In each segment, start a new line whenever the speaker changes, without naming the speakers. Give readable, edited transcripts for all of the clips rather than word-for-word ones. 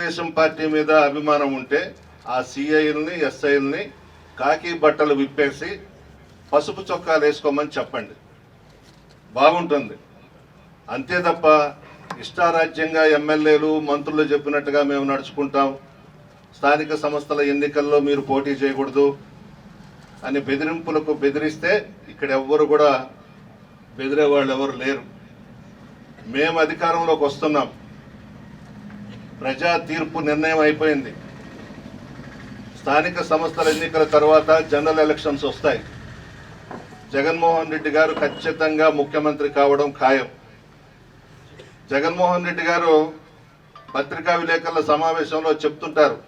Telugu Desam party మీద అభిమానం ఉంటే ఆ సిఐల్ని ఎస్ఐల్ని కాకి బట్టలు విప్పేసి పసుపు చొక్కాలు వేసుకోమని చెప్పండి, బాగుంటుంది. అంతే తప్ప ఇష్టారాజ్యంగా ఎమ్మెల్యేలు మంత్రులు చెప్పినట్టుగా మేము నడుచుకుంటాం, స్థానిక సంస్థల ఎన్నికల్లో మీరు పోటీ చేయకూడదు అని బెదిరింపులకు బెదిరిస్తే ఇక్కడ ఎవ్వరు కూడా బెదిరే వాళ్ళు ఎవరు లేరు. మేము అధికారంలోకి వస్తున్నాం, ప్రజా తీర్పు నిర్ణయం అయిపోయింది. స్థానిక సంస్థల ఎన్నికల తర్వాత జనరల్ ఎలక్షన్స్ వస్తాయి. జగన్మోహన్ రెడ్డి గారు ఖచ్చితంగా ముఖ్యమంత్రి కావడం ఖాయం. జగన్మోహన్ రెడ్డి గారు పత్రికా విలేకరుల సమావేశంలో చెప్తుంటారు,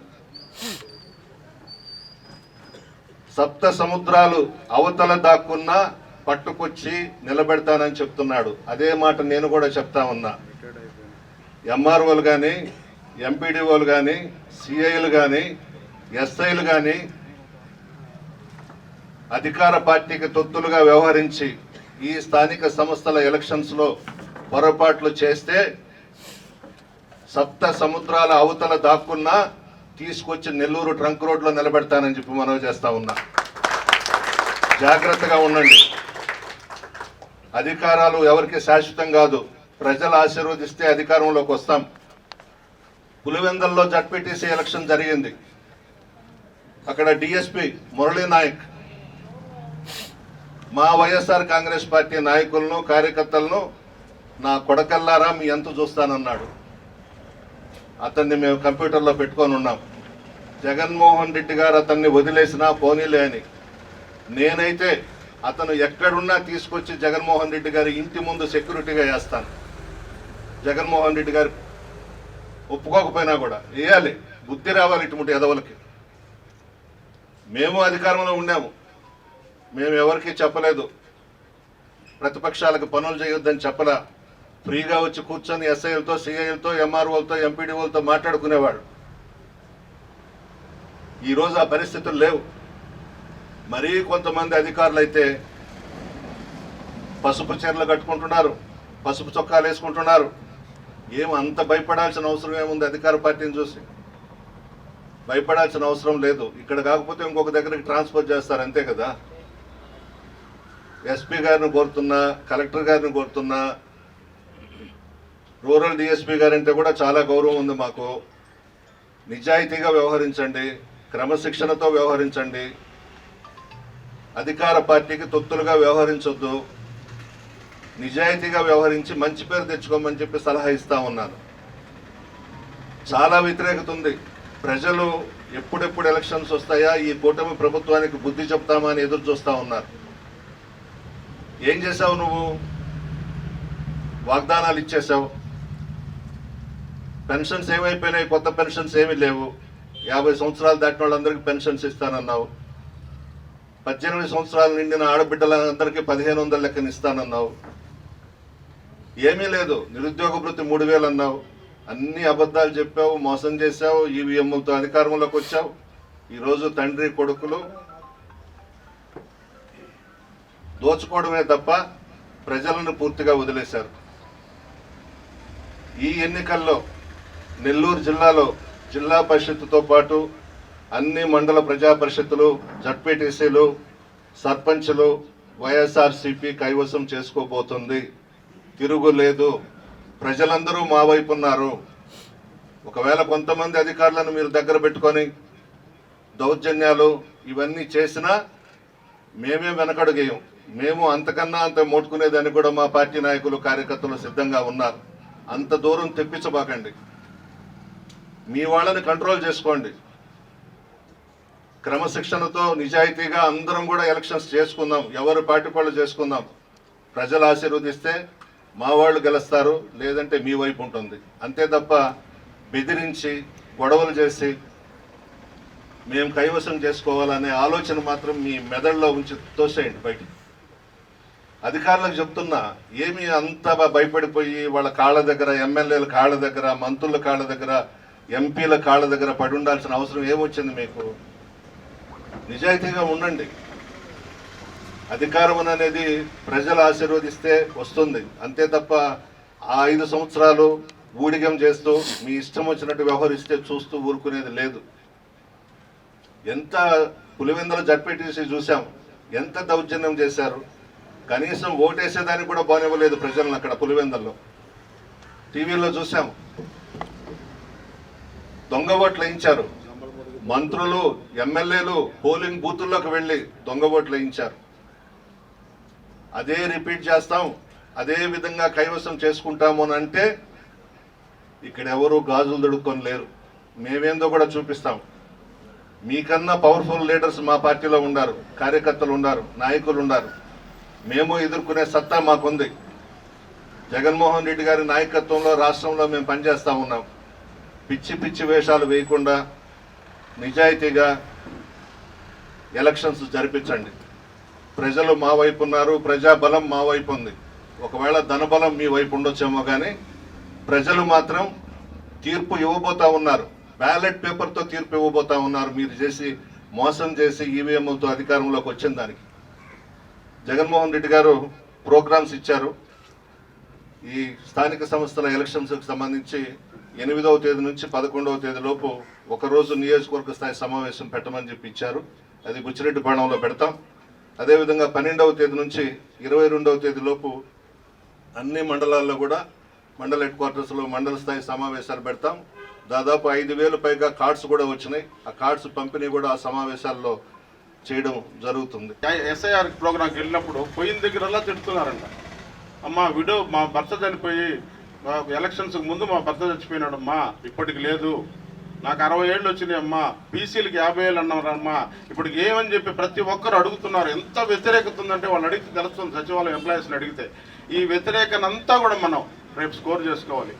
సప్త సముద్రాలు అవతల దాక్కున్నా పట్టుకొచ్చి నిలబెడతానని చెప్తున్నాడు. అదే మాట నేను కూడా చెప్తా ఉన్నా. ఎంఆర్ఓలు కానీ, ఎంపీడీఓలు కానీ, సిఐలు కానీ, ఎస్ఐలు కానీ అధికార పార్టీకి తొత్తులుగా వ్యవహరించి ఈ స్థానిక సంస్థల ఎలక్షన్స్లో పొరపాట్లు చేస్తే సప్త సముద్రాల అవతల దాక్కున్నా తీసుకొచ్చి నెల్లూరు ట్రంక్ రోడ్లో నిలబెడతానని చెప్పి మనవి చేస్తా ఉన్నా. జాగ్రత్తగా ఉండండి. అధికారాలు ఎవరికి శాశ్వతం కాదు. ప్రజలు ఆశీర్వదిస్తే అధికారంలోకి వస్తాం. పులివెందల్లో జడ్పీటీసీ ఎలక్షన్ జరిగింది. అక్కడ డిఎస్పీ మురళీ నాయక్ మా వైఎస్ఆర్ కాంగ్రెస్ పార్టీ నాయకులను కార్యకర్తలను నా కొడకల్లారా మీ ఎంత చూస్తానన్నాడు. అతన్ని మేము కంప్యూటర్లో పెట్టుకొని ఉన్నాం. జగన్మోహన్ రెడ్డి గారు అతన్ని వదిలేసినా పోనీలే అని. నేనైతే అతను ఎక్కడున్నా తీసుకొచ్చి జగన్మోహన్ రెడ్డి గారి ఇంటి ముందు సెక్యూరిటీగా వేస్తాను. జగన్మోహన్ రెడ్డి గారు ఒప్పుకోకపోయినా కూడా వేయాలి. బుద్ధి రావాలి ఇటువంటి ఎదవలకి. మేము అధికారంలో ఉన్నాము, మేము ఎవరికి చెప్పలేదు, ప్రతిపక్షాలకు పనులు చేయొద్దని చెప్పలా. ఫ్రీగా వచ్చి కూర్చొని ఎస్ఐలతో, సిఐలతో, ఎంఆర్ఓలతో, ఎంపీడీఓలతో మాట్లాడుకునేవాడు. ఈరోజు ఆ పరిస్థితులు లేవు. మరీ కొంతమంది అధికారులు అయితే పసుపు చీరలు కట్టుకుంటున్నారు, పసుపు చొక్కాలు వేసుకుంటున్నారు. అంత భయపడాల్సిన అవసరం ఏముంది? అధికార పార్టీని చూసి భయపడాల్సిన అవసరం లేదు. ఇక్కడ కాకపోతే ఇంకొక దగ్గరికి ట్రాన్స్ఫర్ చేస్తారు, అంతే కదా. ఎస్పీ గారిని కోరుతున్నా, కలెక్టర్ గారిని కోరుతున్నా, రూరల్ డిఎస్పీ గారంటే కూడా చాలా గౌరవం ఉంది మాకు. నిజాయితీగా వ్యవహరించండి, క్రమశిక్షణతో వ్యవహరించండి. అధికార పార్టీకి తొత్తులుగా వ్యవహరించొద్దు. నిజాయితీగా వ్యవహరించి మంచి పేరు తెచ్చుకోమని చెప్పి సలహా ఇస్తా ఉన్నాను. చాలా వ్యతిరేకత ఉంది. ప్రజలు ఎప్పుడెప్పుడు ఎలక్షన్స్ వస్తాయా, ఈ కూటమి ప్రభుత్వానికి బుద్ధి చెప్తామా అని ఎదురు చూస్తూ ఉన్నారు. ఏం చేశావు నువ్వు? వాగ్దానాలు ఇచ్చేసావు. పెన్షన్స్ ఏమైపోయినాయి? కొత్త పెన్షన్స్ ఏమీ లేవు. 50 సంవత్సరాలు దాటిన వాళ్ళందరికీ పెన్షన్స్ ఇస్తానన్నావు. 18 సంవత్సరాలు నిండిన ఆడబిడ్డలందరికీ 1500 లెక్కన ఇస్తానన్నావు. ఏమీ లేదు. నిరుద్యోగ భృతి 3000 అన్నావు. అన్ని అబద్ధాలు చెప్పావు, మోసం చేశావు. ఈవీఎంలతో అధికారంలోకి వచ్చావు. ఈరోజు తండ్రి కొడుకులు దోచుకోవడమే తప్ప ప్రజలను పూర్తిగా వదిలేశారు. ఈ ఎన్నికల్లో నెల్లూరు జిల్లాలో జిల్లా పరిషత్తుతో పాటు అన్ని మండల ప్రజా పరిషత్తులు, జడ్పీటీసీలు, సర్పంచ్లు వైఎస్ఆర్సీపీ కైవసం చేసుకోబోతుంది. తిరుగులేదు. ప్రజలందరూ మా వైపు ఉన్నారు. ఒకవేళ కొంతమంది అధికారులను మీరు దగ్గర పెట్టుకొని దౌర్జన్యాలు ఇవన్నీ చేసినా మేమే వెనకడుగేయం. మేము అంతకన్నా అంత మోటుకునేదాన్ని కూడా మా పార్టీ నాయకులు, కార్యకర్తలు సిద్ధంగా ఉన్నారు. అంత దూరం తెప్పించబాకండి. మీ వాళ్ళని కంట్రోల్ చేసుకోండి. క్రమశిక్షణతో నిజాయితీగా అందరం కూడా ఎలక్షన్స్ చేసుకుందాం. ఎవరు పార్టీ వాళ్ళు చేసుకుందాం. ప్రజలు ఆశీర్వదిస్తే మా వాళ్ళు గెలుస్తారు, లేదంటే మీ వైపు ఉంటుంది. అంతే తప్ప బెదిరించి గొడవలు చేసి మేము కైవసం చేసుకోవాలనే ఆలోచన మాత్రం మీ మెదడులో ఉంచి తోసేయండి బయటికి. అధికారులకు చెప్తున్నా, ఏమి అంత భయపడిపోయి వాళ్ళ కాళ్ళ దగ్గర, ఎమ్మెల్యేల కాళ్ళ దగ్గర, మంత్రుల కాళ్ళ దగ్గర, ఎంపీల కాళ్ళ దగ్గర పడి ఉండాల్సిన అవసరం ఏమొచ్చింది మీకు? నిజాయితీగా ఉండండి. అధికారం అనేది ప్రజలు ఆశీర్వదిస్తే వస్తుంది. అంతే తప్ప ఆ 5 సంవత్సరాలు ఊడిగం చేస్తూ మీ ఇష్టం వచ్చినట్టు వ్యవహరిస్తే చూస్తూ ఊరుకునేది లేదు. ఎంత పులివెందుల జడ్పీటీసీ చూసాం, ఎంత దౌర్జన్యం చేశారు. కనీసం ఓటేసేదానికి కూడా బానివ్వలేదు ప్రజలను అక్కడ పులివెందుల్లో. టీవీలో చూసాం, దొంగ ఓట్లు వేయించారు. మంత్రులు, ఎమ్మెల్యేలు పోలింగ్ బూతుల్లోకి వెళ్ళి దొంగ ఓట్లు వేయించారు. అదే రిపీట్ చేస్తాం, అదే విధంగా కైవసం చేసుకుంటాము అని అంటే ఇక్కడ ఎవరు గాజులు దొడుక్కొని లేరు. మేమేందో కూడా చూపిస్తాం. మీకన్నా పవర్ఫుల్ లీడర్స్ మా పార్టీలో ఉన్నారు, కార్యకర్తలు ఉన్నారు, నాయకులు ఉన్నారు. మేము ఎదుర్కొనే సత్తా మాకుంది. జగన్మోహన్ రెడ్డి గారి నాయకత్వంలో రాష్ట్రంలో మేము పనిచేస్తూ ఉన్నాం. పిచ్చి పిచ్చి వేషాలు వేయకుండా నిజాయితీగా ఎలక్షన్స్ జరిపించండి. ప్రజలు మా వైపు ఉన్నారు, ప్రజాబలం మా వైపు ఉంది. ఒకవేళ ధనబలం మీ వైపు ఉండొచ్చేమో కానీ ప్రజలు మాత్రం తీర్పు ఇవ్వబోతా ఉన్నారు. బ్యాలెట్ పేపర్తో తీర్పు ఇవ్వబోతా ఉన్నారు. మీరు చేసి మోసం చేసి ఈవీఎంలతో అధికారంలోకి వచ్చిన దానికి. జగన్మోహన్ రెడ్డి గారు ప్రోగ్రామ్స్ ఇచ్చారు. ఈ స్థానిక సంస్థల ఎలక్షన్స్కి సంబంధించి 8వ తేదీ నుంచి 11వ తేదీలోపు ఒకరోజు నియోజకవర్గ స్థాయి సమావేశం పెట్టమని చెప్పి ఇచ్చారు. అది బుచ్చిరెడ్డిపాళెంలో పెడతాం. అదేవిధంగా 12వ తేదీ నుంచి 22వ తేదీలోపు అన్ని మండలాల్లో కూడా మండల హెడ్ క్వార్టర్స్లో మండల స్థాయి సమావేశాలు పెడతాం. దాదాపు 5,000 పైగా కార్డ్స్ కూడా వచ్చినాయి. ఆ కార్డ్స్ పంపిణీ కూడా ఆ సమావేశాల్లో చేయడం జరుగుతుంది.
ఎస్ఐఆర్ ప్రోగ్రాంకి వెళ్ళినప్పుడు పోయిన దగ్గరలా తిడుతున్నారంట. అమ్మా విడో, మా భర్త చనిపోయి ఎలక్షన్స్కి ముందు మా భర్త చచ్చిపోయినాడమ్మా, ఇప్పటికి లేదు. నాకు 60 ఏళ్ళు వచ్చినాయి అమ్మా, బీసీలకి 50 ఏళ్ళు అన్నారమ్మా, ఇప్పటికి ఏమని చెప్పి ప్రతి ఒక్కరు అడుగుతున్నారు. ఎంత వ్యతిరేకత ఉందంటే వాళ్ళు అడిగితే తెలుస్తుంది. సచివాలయం ఎంప్లాయీస్ని అడిగితే ఈ వ్యతిరేకనంతా కూడా మనం రేపు స్కోర్ చేసుకోవాలి.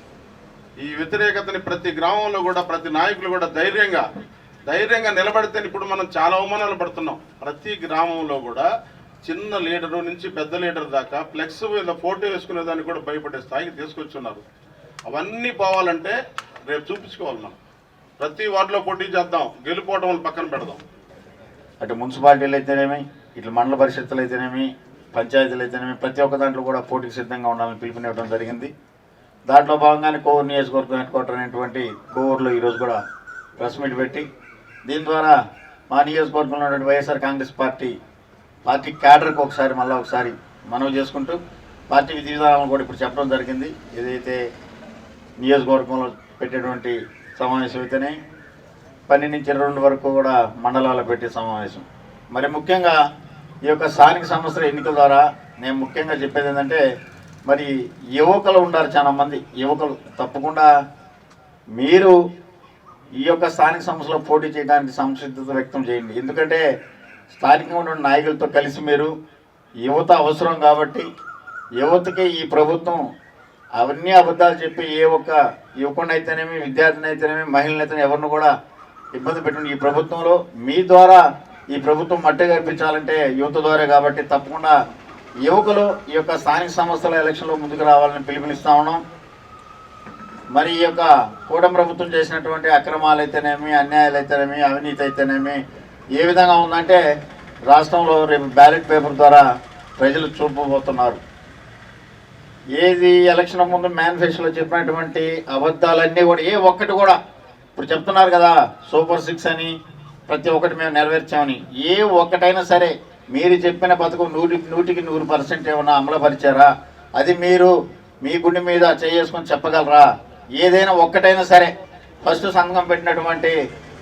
ఈ వ్యతిరేకతని ప్రతి గ్రామంలో కూడా ప్రతి నాయకులు కూడా ధైర్యంగా నిలబడితే ఇప్పుడు మనం చాలా అవమానాలు పడుతున్నాం. ప్రతి గ్రామంలో కూడా చిన్న లీడరు నుంచి పెద్ద లీడర్ దాకా ఫ్లెక్స్ మీద ఫోటో వేసుకునే దానికి కూడా భయపడే స్థాయికి తీసుకొచ్చున్నారు. అవన్నీ పోవాలంటే రేపు చూపించుకోవాలి. మనం ప్రతి వార్డులో పోటీ చేద్దాం, గెలిపోవడం వల్ల పక్కన పెడదాం.
అటు మున్సిపాలిటీలు అయితేనేమి, ఇట్లా మండల పరిషత్తులు అయితేనేమి, పంచాయతీలు అయితేనేమి, ప్రతి ఒక్క దాంట్లో కూడా పోటీకి సిద్ధంగా ఉండాలని పిలుపునివ్వడం జరిగింది. దాంట్లో భాగంగానే కోవూరు నియోజకవర్గం హెడ్ క్వార్టర్ అనేటువంటి కోవూరులో ఈరోజు కూడా ప్రెస్ మీట్ పెట్టి దీని ద్వారా మా నియోజకవర్గంలో ఉన్నటువంటి వైఎస్ఆర్ కాంగ్రెస్ పార్టీ క్యాడర్కి ఒకసారి మనవి చేసుకుంటూ పార్టీ విధి విధానాలను కూడా ఇప్పుడు చెప్పడం జరిగింది. ఏదైతే నియోజకవర్గంలో పెట్టేటువంటి సమావేశం అయితేనే 12 నుంచి 22 వరకు కూడా మండలాల్లో పెట్టే సమావేశం. మరి ముఖ్యంగా ఈ యొక్క స్థానిక సంస్థల ఎన్నికల ద్వారా నేను ముఖ్యంగా చెప్పేది ఏంటంటే, మరి యువకులు ఉన్నారు, చాలా మంది యువకులు. తప్పకుండా మీరు ఈ యొక్క స్థానిక సంస్థలో పోటీ చేయడానికి సంసిద్ధత వ్యక్తం చేయండి. ఎందుకంటే స్థానికంగా ఉన్న నాయకులతో కలిసి మీరు యువత అవసరం కాబట్టి యువతకి ఈ ప్రభుత్వం అవన్నీ అబద్ధాలు చెప్పి ఏ ఒక్క యువకుడిని అయితేనేమి, విద్యార్థిని అయితేనేమి, మహిళనైతేనే ఎవరిని కూడా ఇబ్బంది పెట్టండి. ఈ ప్రభుత్వంలో మీ ద్వారా ఈ ప్రభుత్వం మట్టి కల్పించాలంటే యువత ద్వారా కాబట్టి తప్పకుండా యువకులు ఈ యొక్క స్థానిక సంస్థల ఎలక్షన్లో ముందుకు రావాలని పిలుపునిస్తా ఉన్నాం. మరి ఈ యొక్క కూటమి ప్రభుత్వం చేసినటువంటి అక్రమాలు అయితేనేమి, అన్యాయాలు అయితేనేమి, అవినీతి అయితేనేమి ఏ విధంగా ఉందంటే రాష్ట్రంలో రేపు బ్యాలెట్ పేపర్ ద్వారా ప్రజలు చూపబోతున్నారు. ఏది ఎలక్షన్ ముందు మేనిఫెస్టోలో చెప్పినటువంటి అబద్ధాలన్నీ కూడా ఏ ఒక్కటి కూడా ఇప్పుడు చెప్తున్నారు కదా, సూపర్ 6 అని ప్రతి ఒక్కటి మేము నెరవేర్చామని. ఏ ఒక్కటైనా సరే మీరు చెప్పిన పథకం 100కి 100% ఏమన్నా అమలుపరిచారా? అది మీరు మీ గుండె మీద చేసుకొని చెప్పగలరా? ఏదైనా ఒక్కటైనా సరే ఫస్ట్ సంతకం పెట్టినటువంటి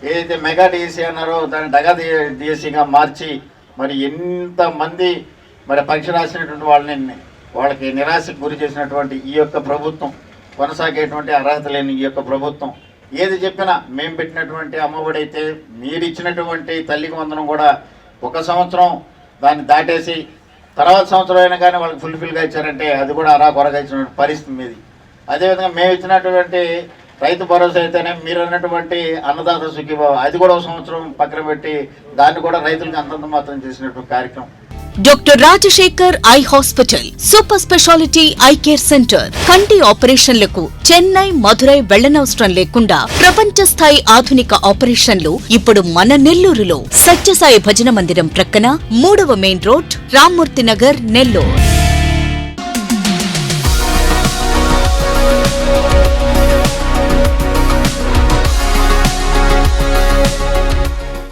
ఏదైతే మెగా డిఎస్సీ అన్నారో దాన్ని డగా డిఎస్సీగా మార్చి మరి ఎంతమంది మరి పరీక్ష రాసినటువంటి వాళ్ళకి నిరాశకు గురి చేసినటువంటి ఈ యొక్క ప్రభుత్వం, కొనసాగేటువంటి అర్హత లేని ఈ యొక్క ప్రభుత్వం ఏది చెప్పినా మేము పెట్టినటువంటి అమ్మఒడి అయితే మీరు ఇచ్చినటువంటి తల్లికి వందనం కూడా 1 సంవత్సరం దాన్ని దాటేసి తర్వాత సంవత్సరం అయినా కానీ వాళ్ళకి ఫుల్ఫిల్గా ఇచ్చారంటే అది కూడా అరా కొరగా ఇచ్చినటువంటి పరిస్థితి మీది. అదేవిధంగా మేము ఇచ్చినటువంటి రైతు భరోసా అయితేనే మీరు అన్నటువంటి అన్నదాత సుఖీభావ అది కూడా 1 సంవత్సరం పక్కన పెట్టి దాన్ని కూడా రైతులకు అంతంత మాత్రం చేసినటువంటి కార్యక్రమం.
Doctor Rajasekhar eye hospital super speciality eye care centre. కంటి ఆపరేషన్లకు చెన్నై, మధురై వెళ్లనవసరం లేకుండా ప్రపంచ స్థాయి ఆధునిక ఆపరేషన్లు ఇప్పుడు మన నెల్లూరులో. సత్యసాయి భజన మందిరం ప్రక్కన 3వ మెయిన్ రోడ్, రామ్మూర్తి నగర్, నెల్లూరు.